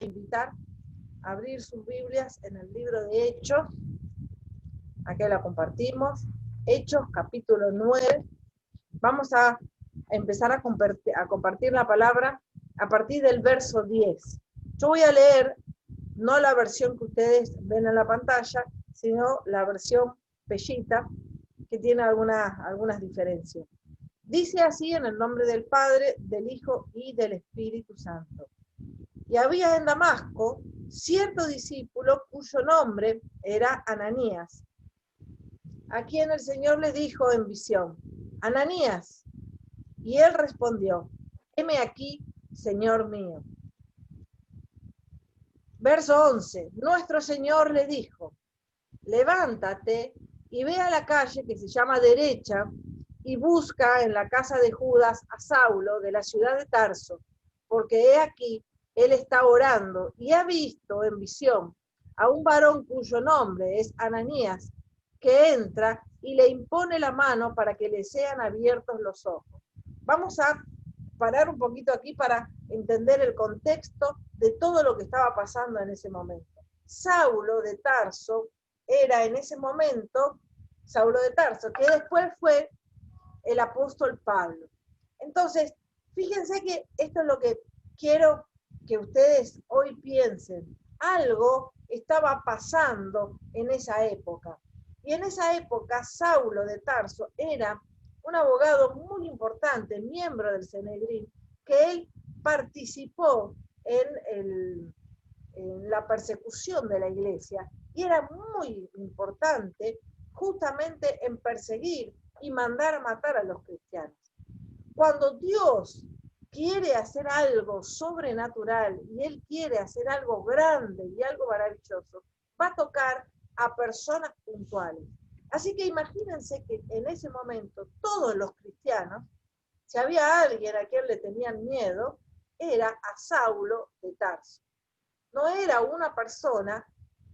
invitar a abrir sus Biblias en el libro de Hechos. Acá la compartimos. Hechos, capítulo 9. Vamos a empezar a compartir la palabra a partir del verso 10. Yo voy a leer no la versión que ustedes ven en la pantalla, sino la versión Pellita, que tiene algunas diferencias. Dice así en el nombre del Padre, del Hijo y del Espíritu Santo. Y había en Damasco cierto discípulo cuyo nombre era Ananías, a quien el Señor le dijo en visión: Ananías. Y él respondió: heme aquí, Señor mío. Verso 11. Nuestro Señor le dijo: levántate y ve a la calle que se llama Derecha y busca en la casa de Judas a Saulo de la ciudad de Tarso, porque he aquí, él está orando y ha visto en visión a un varón cuyo nombre es Ananías, que entra y le impone la mano para que le sean abiertos los ojos. Vamos a parar un poquito aquí para entender el contexto de todo lo que estaba pasando en ese momento. Saulo de Tarso era en ese momento Saulo de Tarso, que después fue el apóstol Pablo. Entonces, fíjense que esto es lo que quiero que ustedes hoy piensen. Algo estaba pasando en esa época. Y en esa época, Saulo de Tarso era un abogado muy importante, miembro del Sanedrín, que él participó en la persecución de la iglesia, y era muy importante justamente en perseguir y mandar a matar a los cristianos. Cuando Dios quiere hacer algo sobrenatural y Él quiere hacer algo grande y algo maravilloso, va a tocar a personas puntuales. Así que imagínense que en ese momento todos los cristianos, si había alguien a quien le tenían miedo, era a Saulo de Tarso. No era una persona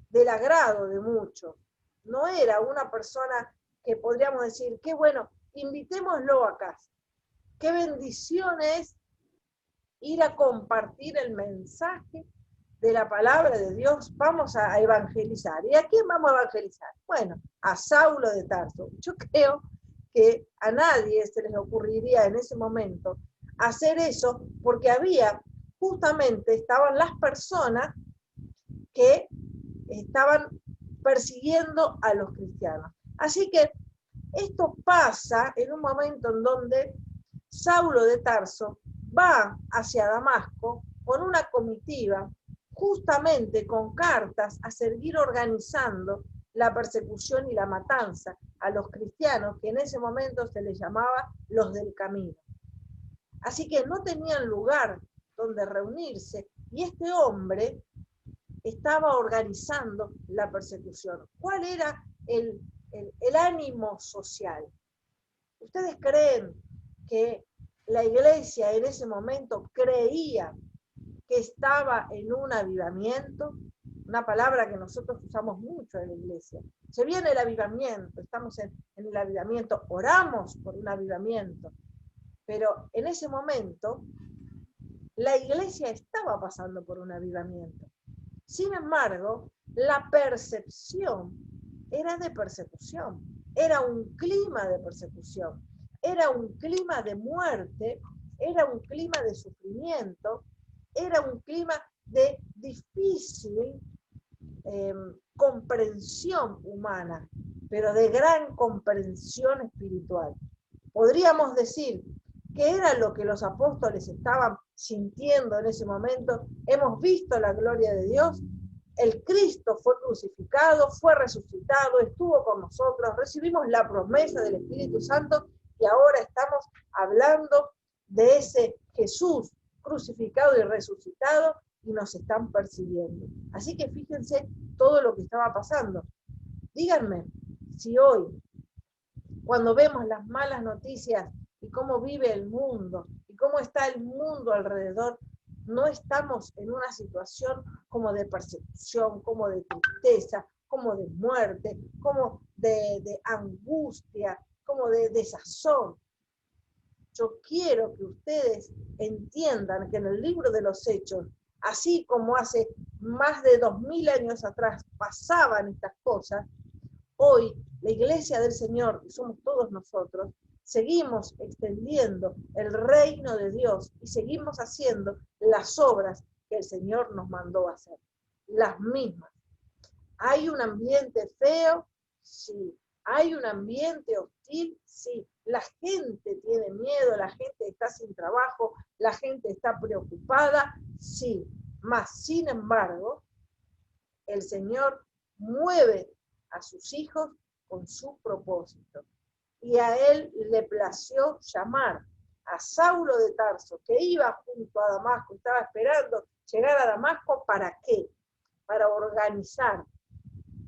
del agrado de muchos, no era una persona que podríamos decir, qué bueno, invitémoslo a casa. Qué bendición es ir a compartir el mensaje de la palabra de Dios. Vamos a evangelizar. ¿Y a quién vamos a evangelizar? Bueno, a Saulo de Tarso. Yo creo que a nadie se les ocurriría en ese momento hacer eso, porque justamente estaban las personas que estaban persiguiendo a los cristianos. Así que esto pasa en un momento en donde Saulo de Tarso va hacia Damasco con una comitiva, justamente con cartas a seguir organizando la persecución y la matanza a los cristianos, que en ese momento se les llamaba los del camino. Así que no tenían lugar donde reunirse, y este hombre estaba organizando la persecución. ¿Cuál era el ánimo social? ¿Ustedes creen que la iglesia en ese momento creía que estaba en un avivamiento? Una palabra que nosotros usamos mucho en la iglesia. Se viene el avivamiento, estamos en el avivamiento, oramos por un avivamiento, pero en ese momento la iglesia estaba pasando por un avivamiento. Sin embargo, la percepción era de persecución, era un clima de persecución, era un clima de muerte, era un clima de sufrimiento, era un clima de difícil comprensión humana, pero de gran comprensión espiritual. Podríamos decir que era lo que los apóstoles estaban sintiendo en ese momento. Hemos visto la gloria de Dios, el Cristo fue crucificado, fue resucitado, estuvo con nosotros, recibimos la promesa del Espíritu Santo, y ahora estamos hablando de ese Jesús crucificado y resucitado, y nos están persiguiendo. Así que fíjense todo lo que estaba pasando. Díganme si hoy, cuando vemos las malas noticias y cómo vive el mundo y cómo está el mundo alrededor, no estamos en una situación como de persecución, como de tristeza, como de muerte, como de angustia, como de desazón. Yo quiero que ustedes entiendan que en el libro de los Hechos así como hace más de 2000 años atrás pasaban estas cosas, hoy la iglesia del Señor, que somos todos nosotros, seguimos extendiendo el reino de Dios y seguimos haciendo las obras que el Señor nos mandó a hacer, las mismas. ¿Hay un ambiente feo? Sí. ¿Hay un ambiente hostil? Sí. La gente tiene miedo, la gente está sin trabajo, la gente está preocupada, sí. Mas, sin embargo, el Señor mueve a sus hijos con su propósito. Y a él le plació llamar a Saulo de Tarso, que iba junto a Damasco, estaba esperando llegar a Damasco, ¿para qué? Para organizar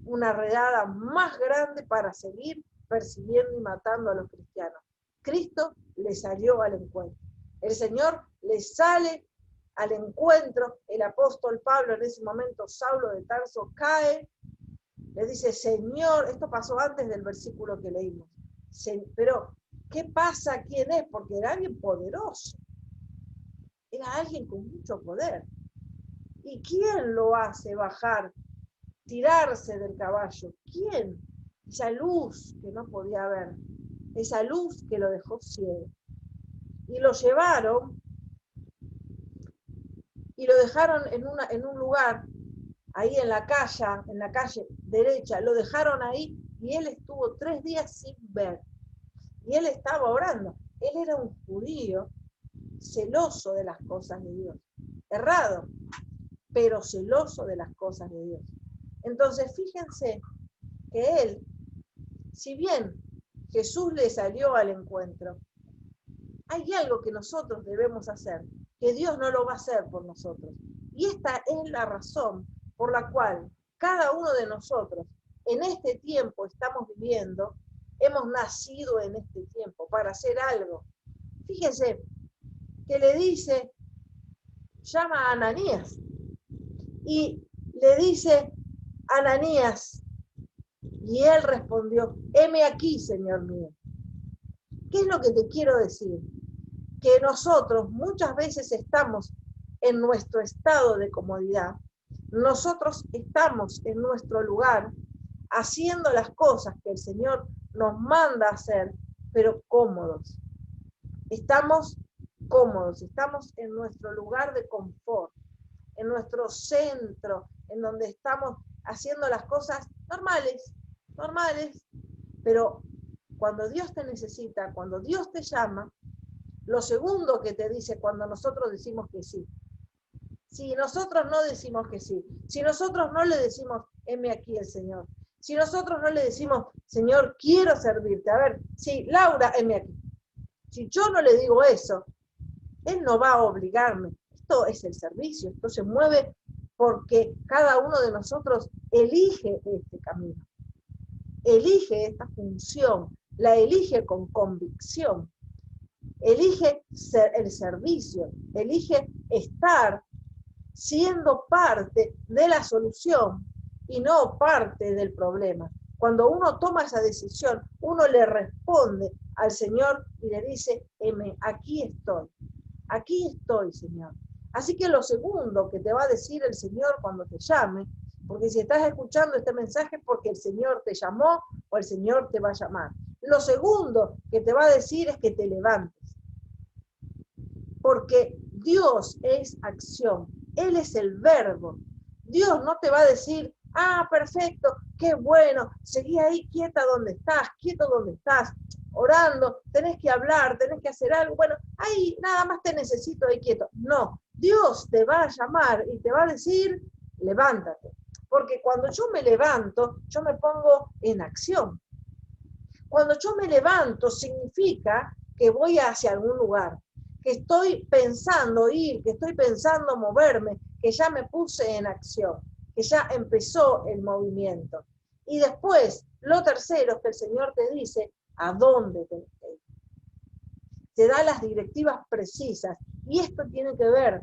una redada más grande para seguir persiguiendo y matando a los cristianos. Cristo le salió al encuentro. El Señor le sale al encuentro. El apóstol Pablo en ese momento, Saulo de Tarso, cae, le dice, Señor, esto pasó antes del versículo que leímos, pero ¿qué pasa? ¿Quién es? Porque era alguien poderoso, era alguien con mucho poder. ¿Y quién lo hace bajar, tirarse del caballo? ¿Quién? Esa luz que no podía ver, esa luz que lo dejó ciego. Y lo llevaron y lo dejaron en un lugar, ahí en la calle derecha, lo dejaron ahí y él estuvo 3 días sin ver. Y él estaba orando. Él era un judío celoso de las cosas de Dios. Errado, pero celoso de las cosas de Dios. Entonces, fíjense que él, si bien Jesús le salió al encuentro, hay algo que nosotros debemos hacer, que Dios no lo va a hacer por nosotros. Y esta es la razón por la cual cada uno de nosotros en este tiempo estamos viviendo, hemos nacido en este tiempo para hacer algo. Fíjense que le dice, llama a Ananías y le dice, Ananías, y él respondió, heme aquí, Señor mío. ¿Qué es lo que te quiero decir? Que nosotros muchas veces estamos en nuestro estado de comodidad, nosotros estamos en nuestro lugar haciendo las cosas que el Señor nos manda a hacer, pero cómodos. Estamos cómodos, estamos en nuestro lugar de confort, en nuestro centro, en donde estamos haciendo las cosas normales, pero cuando Dios te necesita, cuando Dios te llama, lo segundo que te dice cuando nosotros decimos que sí. Si nosotros no decimos que sí, si nosotros no le decimos, heme aquí el Señor, si nosotros no le decimos, Señor, quiero servirte, a ver, sí, Laura, heme aquí. Si yo no le digo eso, Él no va a obligarme. Esto es el servicio, esto se mueve porque cada uno de nosotros elige este camino, elige esta función, la elige con convicción, elige el servicio, elige estar siendo parte de la solución y no parte del problema. Cuando uno toma esa decisión, uno le responde al Señor y le dice, aquí estoy, Señor. Así que lo segundo que te va a decir el Señor cuando te llame, porque si estás escuchando este mensaje es porque el Señor te llamó o el Señor te va a llamar. Lo segundo que te va a decir es que te levantes, porque Dios es acción, Él es el verbo. Dios no te va a decir, perfecto, qué bueno, seguí ahí quieta donde estás, quieto donde estás, orando, tenés que hablar, tenés que hacer algo, bueno, ahí nada más te necesito ahí quieto. No, Dios te va a llamar y te va a decir, levántate, porque cuando yo me levanto, yo me pongo en acción. Cuando yo me levanto significa que voy hacia algún lugar, que estoy pensando ir, que estoy pensando moverme, que ya me puse en acción, que ya empezó el movimiento. Y después, lo tercero es que el Señor te dice a dónde tenés que ir. Te da las directivas precisas. Y esto tiene que ver,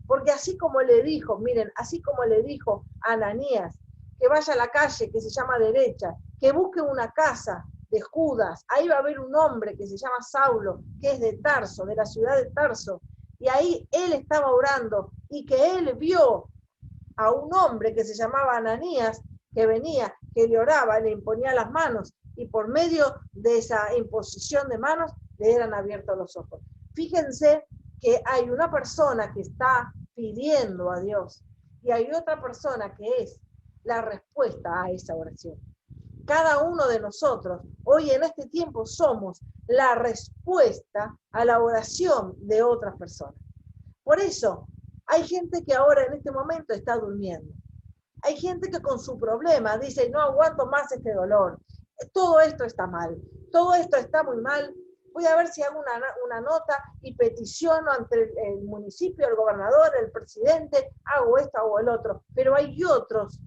porque así como le dijo, miren, así como le dijo a Ananías, que vaya a la calle que se llama derecha, que busque una casa de Judas, ahí va a haber un hombre que se llama Saulo, que es de Tarso, de la ciudad de Tarso, y ahí él estaba orando, y que él vio a un hombre que se llamaba Ananías, que venía, que le oraba, le imponía las manos, y por medio de esa imposición de manos le eran abiertos los ojos. Fíjense que hay una persona que está pidiendo a Dios, y hay otra persona que es la respuesta a esa oración. Cada uno de nosotros, hoy en este tiempo, somos la respuesta a la oración de otras personas. Por eso, hay gente que ahora en este momento está durmiendo. Hay gente que con su problema dice, no aguanto más este dolor. Todo esto está mal. Todo esto está muy mal. Voy a ver si hago una nota y peticiono ante el municipio, el gobernador, el presidente, hago esto, hago el otro. Pero hay otros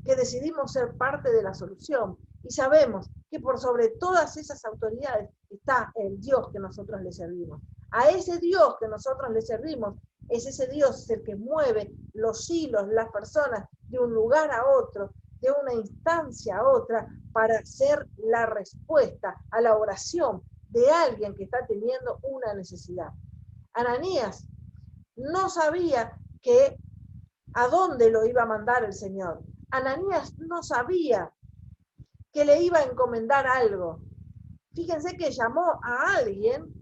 que decidimos ser parte de la solución y sabemos que por sobre todas esas autoridades está el Dios que nosotros le servimos. A ese Dios que nosotros le servimos, es ese Dios el que mueve los hilos, las personas de un lugar a otro, de una instancia a otra, para ser la respuesta a la oración de alguien que está teniendo una necesidad. Ananías no sabía a dónde lo iba a mandar el Señor. Ananías no sabía que le iba a encomendar algo. Fíjense que llamó a alguien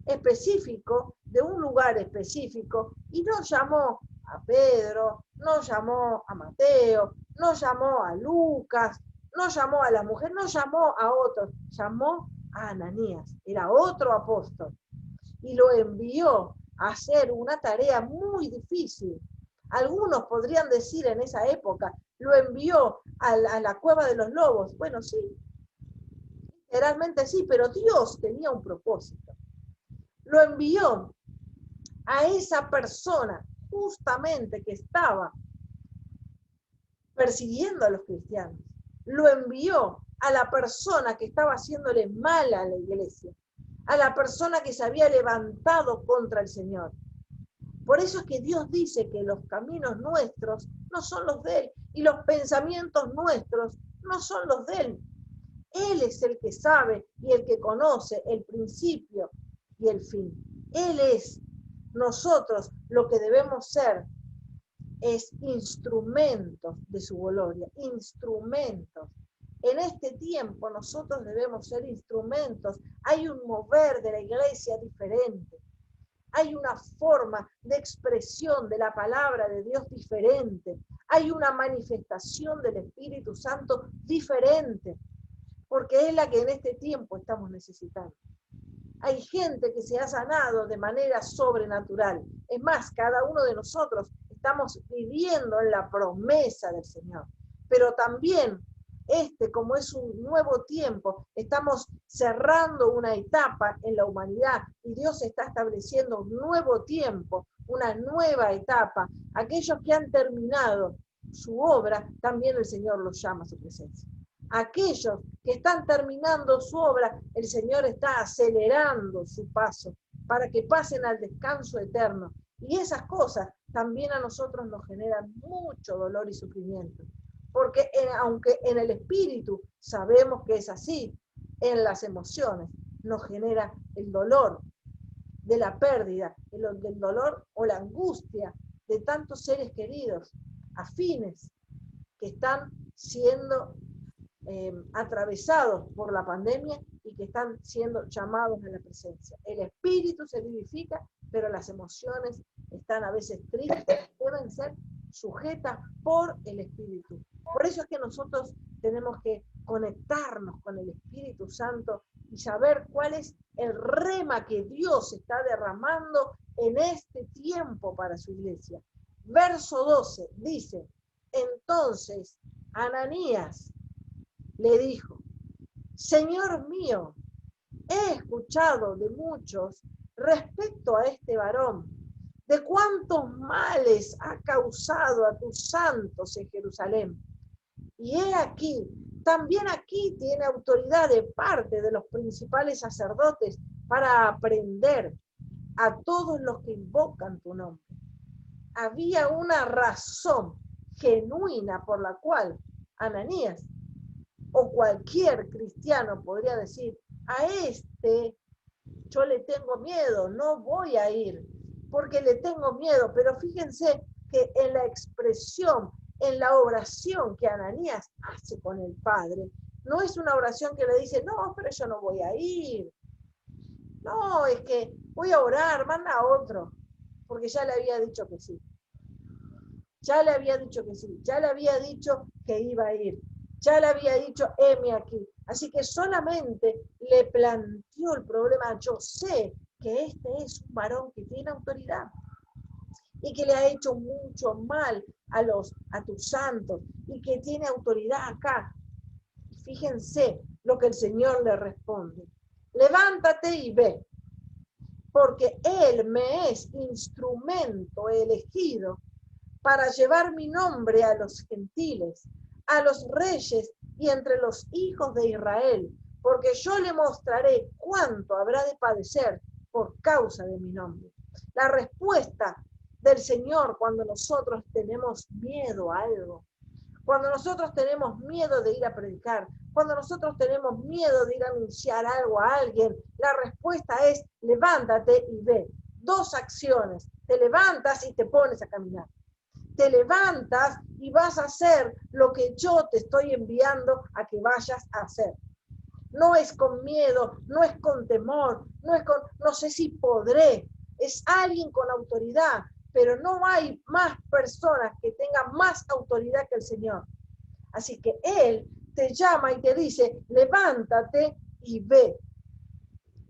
específico, de un lugar específico, y no llamó a Pedro, no llamó a Mateo, no llamó a Lucas, no llamó a la mujer, no llamó a otros, llamó a Ananías, era otro apóstol, y lo envió a hacer una tarea muy difícil. Algunos podrían decir en esa época, lo envió a la cueva de los lobos. Bueno, sí, literalmente sí, pero Dios tenía un propósito. Lo envió a esa persona justamente que estaba persiguiendo a los cristianos. Lo envió a la persona que estaba haciéndole mal a la iglesia, a la persona que se había levantado contra el Señor. Por eso es que Dios dice que los caminos nuestros no son los de Él, y los pensamientos nuestros no son los de Él. Él es el que sabe y el que conoce el principio y el fin. Él es. Nosotros lo que debemos ser es instrumentos de su gloria, instrumentos. En este tiempo nosotros debemos ser instrumentos. Hay un mover de la iglesia diferente. Hay una forma de expresión de la palabra de Dios diferente. Hay una manifestación del Espíritu Santo diferente, porque es la que en este tiempo estamos necesitando. Hay gente que se ha sanado de manera sobrenatural. Es más, cada uno de nosotros estamos viviendo en la promesa del Señor. Pero también, como es un nuevo tiempo, estamos cerrando una etapa en la humanidad y Dios está estableciendo un nuevo tiempo, una nueva etapa. Aquellos que han terminado su obra, también el Señor los llama a su presencia. Aquellos que están terminando su obra, el Señor está acelerando su paso para que pasen al descanso eterno. Y esas cosas también a nosotros nos generan mucho dolor y sufrimiento. Porque aunque en el espíritu sabemos que es así, en las emociones nos genera el dolor de la pérdida, del dolor o la angustia de tantos seres queridos, afines, que están siendo atravesados por la pandemia y que están siendo llamados a la presencia. El espíritu se vivifica, pero las emociones están a veces tristes, pueden ser sujetas por el espíritu. Por eso es que nosotros tenemos que conectarnos con el Espíritu Santo y saber cuál es el rema que Dios está derramando en este tiempo para su iglesia. Verso 12 dice, entonces Ananías le dijo, Señor mío, he escuchado de muchos respecto a este varón, de cuántos males ha causado a tus santos en Jerusalén. Y he aquí, también aquí tiene autoridad de parte de los principales sacerdotes para aprender a todos los que invocan tu nombre. Había una razón genuina por la cual Ananías o cualquier cristiano podría decir, a este yo le tengo miedo, no voy a ir. porque le tengo miedo. Pero fíjense que en la expresión, en la oración que Ananías hace con el Padre, no es una oración que le dice, no, pero yo no voy a ir. No, es que voy a orar, manda a otro, porque ya le había dicho que sí. Ya le había dicho que sí, ya le había dicho que iba a ir, ya le había dicho, heme aquí. Así que solamente le planteó el problema. Yo sé que este es un varón que tiene autoridad y que le ha hecho mucho mal a tus santos y que tiene autoridad acá. Fíjense lo que el Señor le responde. Levántate y ve, porque Él me es instrumento elegido para llevar mi nombre a los gentiles, a los reyes y entre los hijos de Israel, porque yo le mostraré cuánto habrá de padecer por causa de mi nombre. La respuesta del Señor cuando nosotros tenemos miedo a algo, cuando nosotros tenemos miedo de ir a predicar, cuando nosotros tenemos miedo de ir a anunciar algo a alguien, la respuesta es levántate y ve. Dos acciones, te levantas y te pones a caminar. Te levantas y vas a hacer lo que yo te estoy enviando a que vayas a hacer. No es con miedo, no es con temor, no es con, no sé si podré. Es alguien con autoridad, pero no hay más personas que tengan más autoridad que el Señor. Así que Él te llama y te dice, levántate y ve.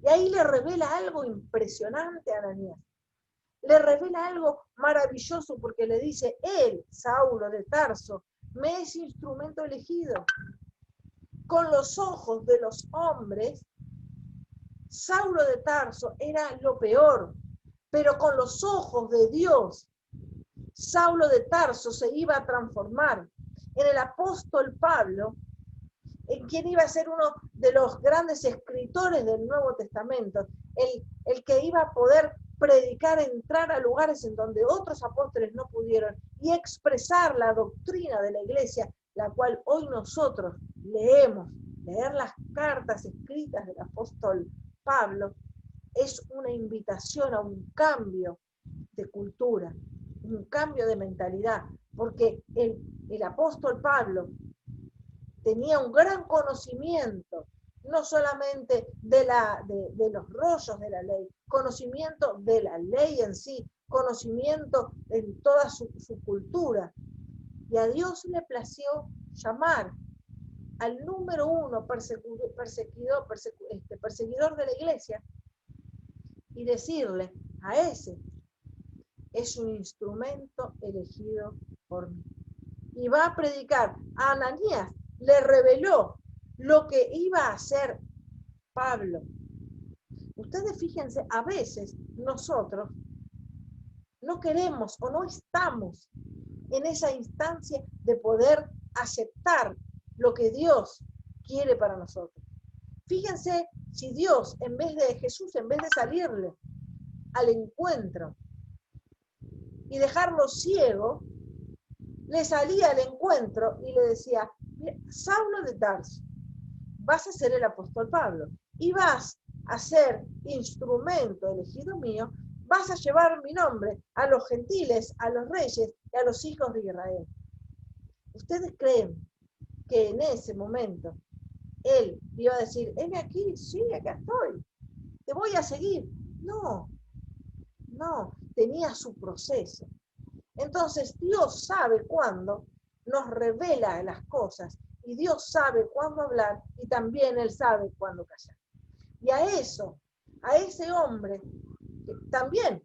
Y ahí le revela algo impresionante a Ananías. Le revela algo maravilloso porque le dice, él, Saulo de Tarso, me es instrumento elegido. Con los ojos de los hombres, Saulo de Tarso era lo peor, pero con los ojos de Dios, Saulo de Tarso se iba a transformar en el apóstol Pablo, en quien iba a ser uno de los grandes escritores del Nuevo Testamento, el que iba a poder predicar, entrar a lugares en donde otros apóstoles no pudieron y expresar la doctrina de la iglesia, la cual hoy nosotros leemos. Leer las cartas escritas del apóstol Pablo es una invitación a un cambio de cultura, un cambio de mentalidad, porque el apóstol Pablo tenía un gran conocimiento, no solamente de los rollos de la ley, conocimiento de la ley en sí, conocimiento en toda su cultura. Y a Dios le plació llamar al número uno perseguidor de la iglesia y decirle, a ese es un instrumento elegido por mí. Y va a predicar. A Ananías le reveló lo que iba a hacer Pablo. Ustedes fíjense, a veces nosotros no queremos o no estamos en esa instancia de poder aceptar lo que Dios quiere para nosotros. Fíjense si Dios, Jesús, en vez de salirle al encuentro y dejarlo ciego, le salía al encuentro y le decía, Saulo de Tarso, vas a ser el apóstol Pablo y vas a ser instrumento elegido mío, vas a llevar mi nombre a los gentiles, a los reyes y a los hijos de Israel. ¿Ustedes creen que en ese momento él iba a decir, heme aquí, sí, acá estoy, te voy a seguir? No, tenía su proceso. Entonces Dios sabe cuándo nos revela las cosas y Dios sabe cuándo hablar y también Él sabe cuándo callar. Y a ese hombre, también,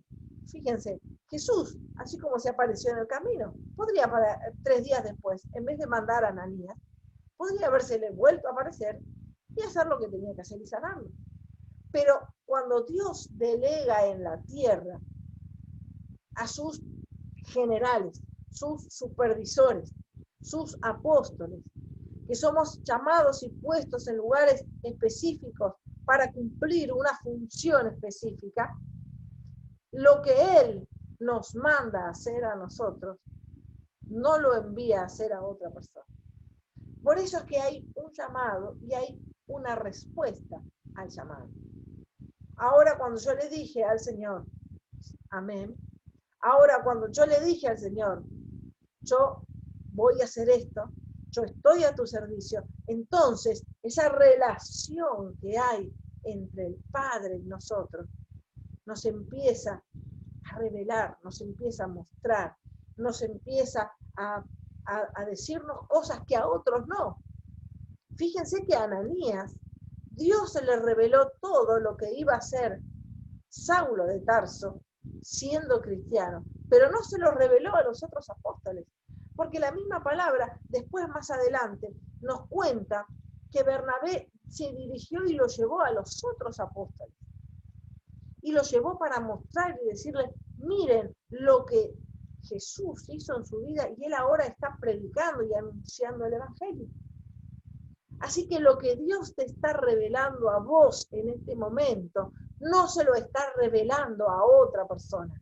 fíjense, Jesús, así como se apareció en el camino, podría 3 días después, en vez de mandar a Ananías, podría habérsele vuelto a aparecer y hacer lo que tenía que hacer y sanarlo. Pero cuando Dios delega en la tierra a sus generales, sus supervisores, sus apóstoles, que somos llamados y puestos en lugares específicos para cumplir una función específica, lo que Él nos manda a hacer a nosotros, no lo envía a hacer a otra persona. Por eso es que hay un llamado y hay una respuesta al llamado. Ahora, cuando yo le dije al Señor, Amén. Ahora, cuando yo le dije al Señor, yo voy a hacer esto, yo estoy a tu servicio, entonces esa relación que hay entre el Padre y nosotros nos empieza a revelar, nos empieza a mostrar, nos empieza a decirnos cosas que a otros no. Fíjense que a Ananías, Dios se le reveló todo lo que iba a hacer Saulo de Tarso, siendo cristiano, pero no se lo reveló a los otros apóstoles, porque la misma palabra, después más adelante, nos cuenta que Bernabé se dirigió y lo llevó a los otros apóstoles, y lo llevó para mostrar y decirles, miren lo que Jesús hizo en su vida, y él ahora está predicando y anunciando el Evangelio. Así que lo que Dios te está revelando a vos en este momento, no se lo está revelando a otra persona.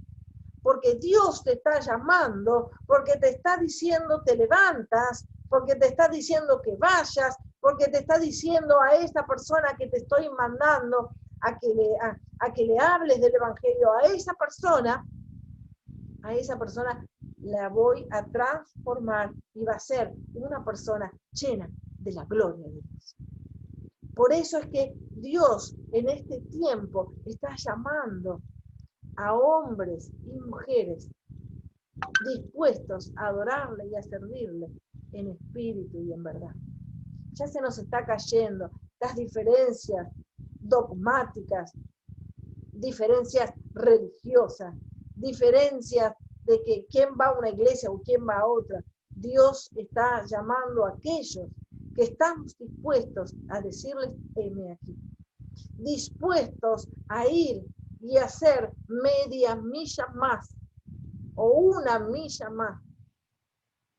Porque Dios te está llamando, porque te está diciendo te levantas, porque te está diciendo que vayas, porque te está diciendo a esta persona que te estoy mandando a que le hables del Evangelio, a esa persona la voy a transformar y va a ser una persona llena de la gloria de Dios. Por eso es que Dios en este tiempo está llamando a hombres y mujeres dispuestos a adorarle y a servirle en espíritu y en verdad. Ya se nos está cayendo las diferencias dogmáticas, diferencias religiosas, diferencias de que quién va a una iglesia o quién va a otra. Dios está llamando a aquellos que estamos dispuestos a decirles, heme aquí, dispuestos a ir y hacer media milla más o una milla más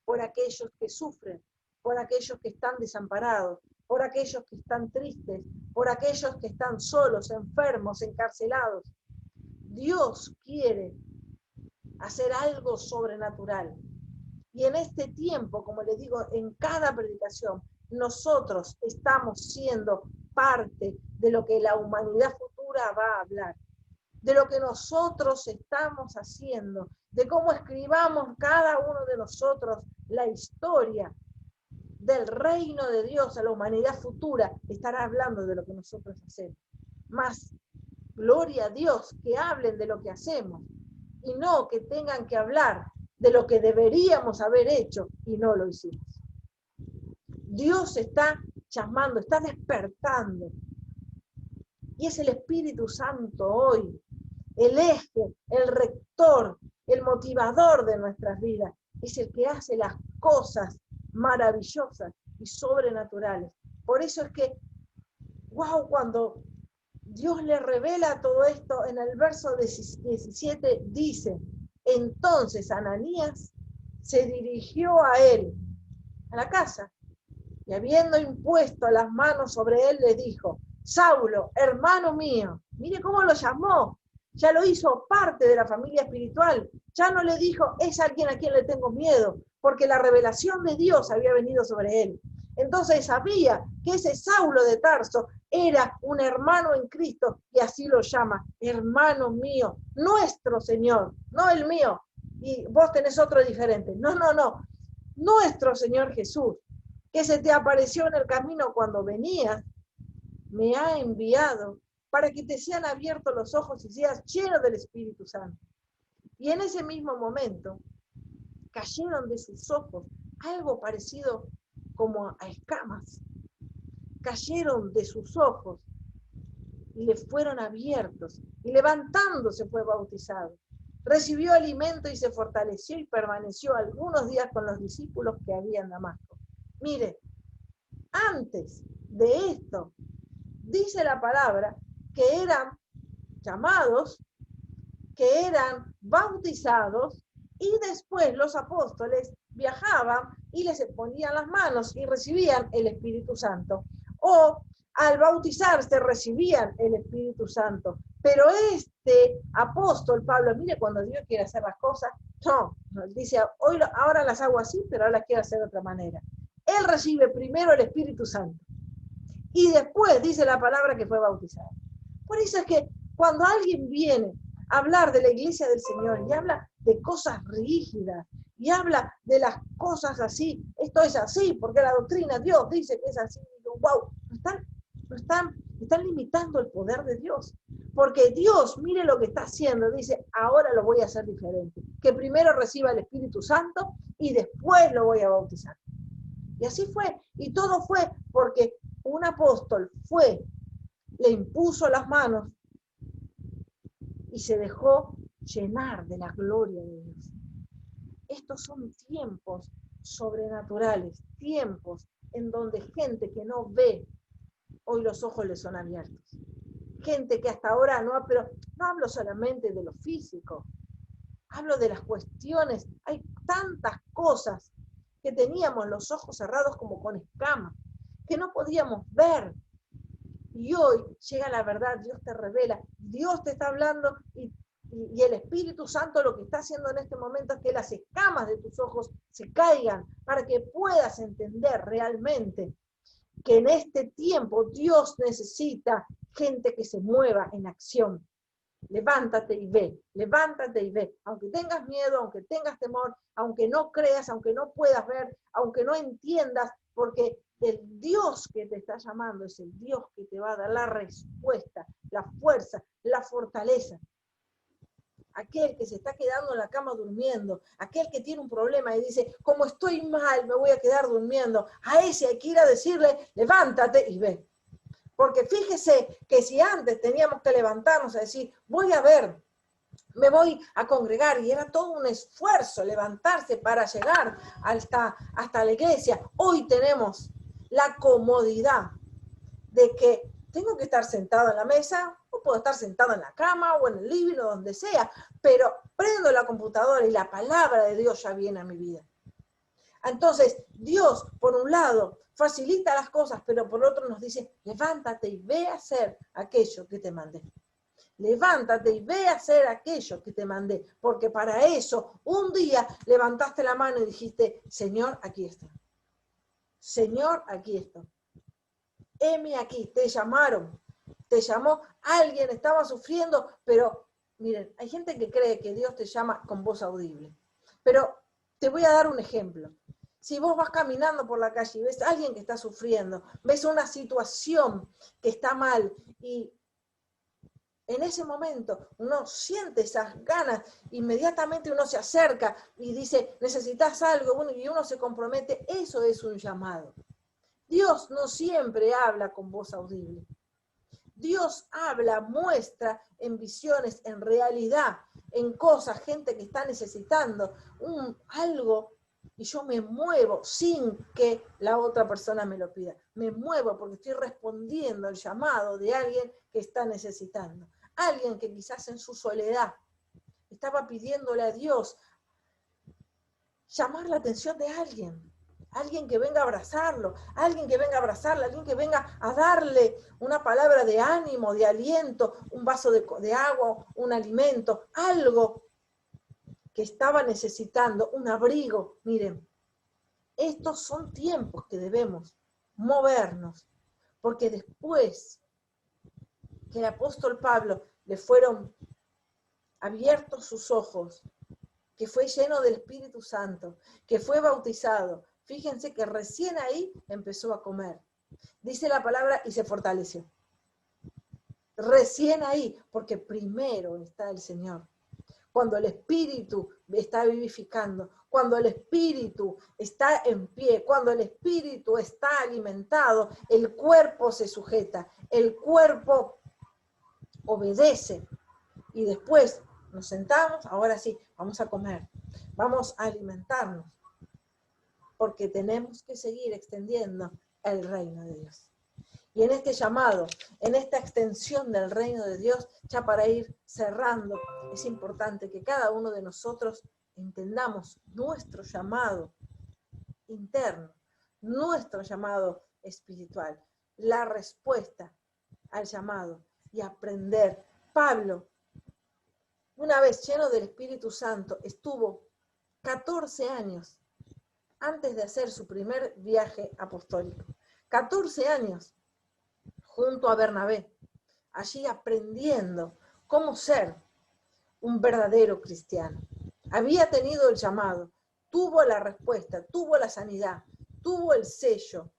por aquellos que sufren, por aquellos que están desamparados, por aquellos que están tristes, por aquellos que están solos, enfermos, encarcelados. Dios quiere hacer algo sobrenatural. Y en este tiempo, como les digo, en cada predicación, nosotros estamos siendo parte de lo que la humanidad futura va a hablar, de lo que nosotros estamos haciendo, de cómo escribamos cada uno de nosotros la historia del reino de Dios a la humanidad futura, estará hablando de lo que nosotros hacemos. Más, gloria a Dios, que hablen de lo que hacemos, y no que tengan que hablar de lo que deberíamos haber hecho y no lo hicimos. Dios está llamando, está despertando. Y es el Espíritu Santo hoy, el eje, el rector, el motivador de nuestras vidas. Es el que hace las cosas maravillosas y sobrenaturales. Por eso es que, wow, cuando Dios le revela todo esto, en el verso 17 dice, entonces Ananías se dirigió a él, a la casa, y habiendo impuesto las manos sobre él, le dijo, Saulo, hermano mío, mire cómo lo llamó, ya lo hizo parte de la familia espiritual, ya no le dijo, es alguien a quien le tengo miedo, porque la revelación de Dios había venido sobre él. Entonces sabía que ese Saulo de Tarso era un hermano en Cristo, y así lo llama, hermano mío, nuestro Señor, no el mío, y vos tenés otro diferente, no, nuestro Señor Jesús, que se te apareció en el camino cuando venías, me ha enviado para que te sean abiertos los ojos y seas lleno del Espíritu Santo. Y en ese mismo momento cayeron de sus ojos algo parecido como a escamas. Cayeron de sus ojos y le fueron abiertos. Y levantándose fue bautizado. Recibió alimento y se fortaleció y permaneció algunos días con los discípulos que había en Damasco. Mire, antes de esto, dice la palabra que eran llamados, que eran bautizados, y después los apóstoles viajaban y les ponían las manos y recibían el Espíritu Santo. O al bautizarse recibían el Espíritu Santo. Pero este apóstol Pablo, mire, cuando Dios quiere hacer las cosas, no, dice, ahora las hago así, pero ahora las quiero hacer de otra manera. Él recibe primero el Espíritu Santo y después dice la palabra que fue bautizado. Por eso es que cuando alguien viene hablar de la iglesia del Señor, y habla de cosas rígidas, y habla de las cosas así, esto es así, porque la doctrina, Dios dice que es así, wow, están limitando el poder de Dios. Porque Dios, mire lo que está haciendo, dice, ahora lo voy a hacer diferente. Que primero reciba el Espíritu Santo y después lo voy a bautizar. Y así fue. Y todo fue porque un apóstol le impuso las manos y se dejó llenar de la gloria de Dios. Estos son tiempos sobrenaturales, tiempos en donde gente que no ve, hoy los ojos les son abiertos. Gente que hasta ahora no, pero no hablo solamente de lo físico, hablo de las cuestiones, hay tantas cosas que teníamos los ojos cerrados como con escamas, que no podíamos ver. Y hoy llega la verdad, Dios te revela, Dios te está hablando y el Espíritu Santo lo que está haciendo en este momento es que las escamas de tus ojos se caigan para que puedas entender realmente que en este tiempo Dios necesita gente que se mueva en acción. Levántate y ve, levántate y ve. Aunque tengas miedo, aunque tengas temor, aunque no creas, aunque no puedas ver, aunque no entiendas, porque el Dios que te está llamando es el Dios que te va a dar la respuesta, la fuerza, la fortaleza. Aquel que se está quedando en la cama durmiendo, aquel que tiene un problema y dice, como estoy mal, me voy a quedar durmiendo, a ese hay que ir a decirle, levántate y ve. Porque fíjese que si antes teníamos que levantarnos a decir, voy a ver, me voy a congregar, y era todo un esfuerzo levantarse para llegar hasta la iglesia, hoy tenemos la comodidad de que tengo que estar sentado en la mesa, o puedo estar sentado en la cama, o en el living, o donde sea, pero prendo la computadora y la palabra de Dios ya viene a mi vida. Entonces, Dios, por un lado, facilita las cosas, pero por otro nos dice, levántate y ve a hacer aquello que te mandé. Levántate y ve a hacer aquello que te mandé, porque para eso un día levantaste la mano y dijiste, Señor, aquí estoy. Señor, aquí estoy. Heme aquí, te llamaron, te llamó, alguien estaba sufriendo, pero miren, hay gente que cree que Dios te llama con voz audible. Pero te voy a dar un ejemplo. Si vos vas caminando por la calle y ves a alguien que está sufriendo, ves una situación que está mal y en ese momento uno siente esas ganas, inmediatamente uno se acerca y dice, necesitas algo, bueno, y uno se compromete, eso es un llamado. Dios no siempre habla con voz audible. Dios habla, muestra en visiones, en realidad, en cosas, gente que está necesitando algo, y yo me muevo sin que la otra persona me lo pida. Me muevo porque estoy respondiendo al llamado de alguien que está necesitando. Alguien que quizás en su soledad estaba pidiéndole a Dios llamar la atención de alguien. Alguien que venga a abrazarlo, alguien que venga a abrazarla, alguien que venga a darle una palabra de ánimo, de aliento, un vaso de agua, un alimento, algo que estaba necesitando, un abrigo. Miren, estos son tiempos que debemos movernos, porque después que el apóstol Pablo le fueron abiertos sus ojos, que fue lleno del Espíritu Santo, que fue bautizado, fíjense que recién ahí empezó a comer. Dice la palabra y se fortaleció. Recién ahí, porque primero está el Señor. Cuando el Espíritu está vivificando, cuando el Espíritu está en pie, cuando el Espíritu está alimentado, el cuerpo se sujeta, el cuerpo obedece. Y después nos sentamos, ahora sí, vamos a comer, vamos a alimentarnos, porque tenemos que seguir extendiendo el reino de Dios. Y en este llamado, en esta extensión del reino de Dios, ya para ir cerrando, es importante que cada uno de nosotros entendamos nuestro llamado interno, nuestro llamado espiritual, la respuesta al llamado y aprender. Pablo, una vez lleno del Espíritu Santo, estuvo 14 años antes de hacer su primer viaje apostólico. 14 años junto a Bernabé, allí aprendiendo cómo ser un verdadero cristiano. Había tenido el llamado, tuvo la respuesta, tuvo la sanidad, tuvo el sello,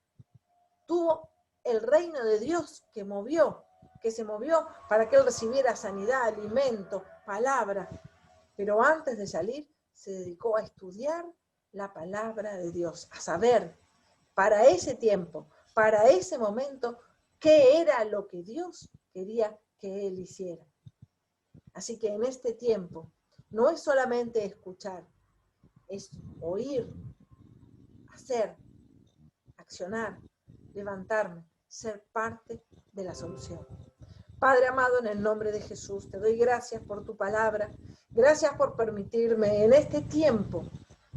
tuvo el reino de Dios que se movió para que él recibiera sanidad, alimento, palabra. Pero antes de salir, se dedicó a estudiar la palabra de Dios, a saber, para ese tiempo, para ese momento, qué era lo que Dios quería que él hiciera. Así que en este tiempo, no es solamente escuchar, es oír, hacer, accionar, levantarme, ser parte de la solución. Padre amado, en el nombre de Jesús, te doy gracias por tu palabra, gracias por permitirme en este tiempo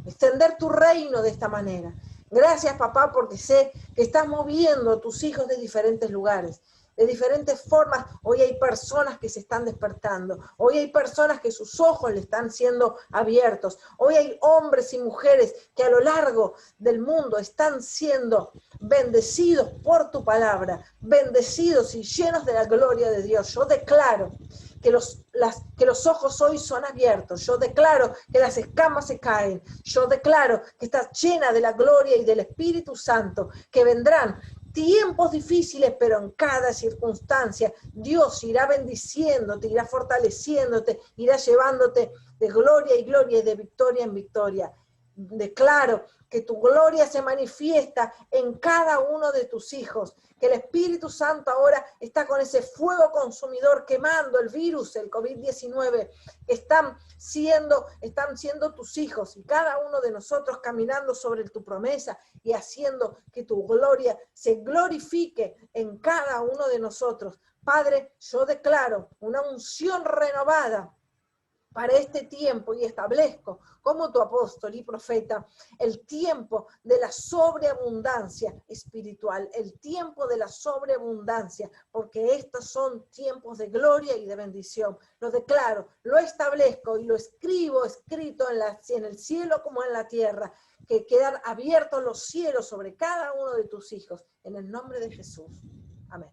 extender tu reino de esta manera. Gracias, papá, porque sé que estás moviendo a tus hijos de diferentes lugares, de diferentes formas. Hoy hay personas que se están despertando. Hoy hay personas que sus ojos le están siendo abiertos. Hoy hay hombres y mujeres que a lo largo del mundo están siendo bendecidos por tu palabra, bendecidos y llenos de la gloria de Dios. Yo declaro que los ojos hoy son abiertos. Yo declaro que las escamas se caen. Yo declaro que estás llena de la gloria y del Espíritu Santo, que vendrán tiempos difíciles, pero en cada circunstancia Dios irá bendiciéndote, irá fortaleciéndote, irá llevándote de gloria y gloria y de victoria en victoria. Declaro que tu gloria se manifiesta en cada uno de tus hijos, que el Espíritu Santo ahora está con ese fuego consumidor quemando el virus, el COVID-19, están siendo tus hijos y cada uno de nosotros caminando sobre tu promesa y haciendo que tu gloria se glorifique en cada uno de nosotros. Padre, yo declaro una unción renovada para este tiempo y establezco como tu apóstol y profeta el tiempo de la sobreabundancia espiritual, el tiempo de la sobreabundancia, porque estos son tiempos de gloria y de bendición. Lo declaro, lo establezco y lo escribo escrito en el cielo como en la tierra, que quedan abiertos los cielos sobre cada uno de tus hijos, en el nombre de Jesús. Amén.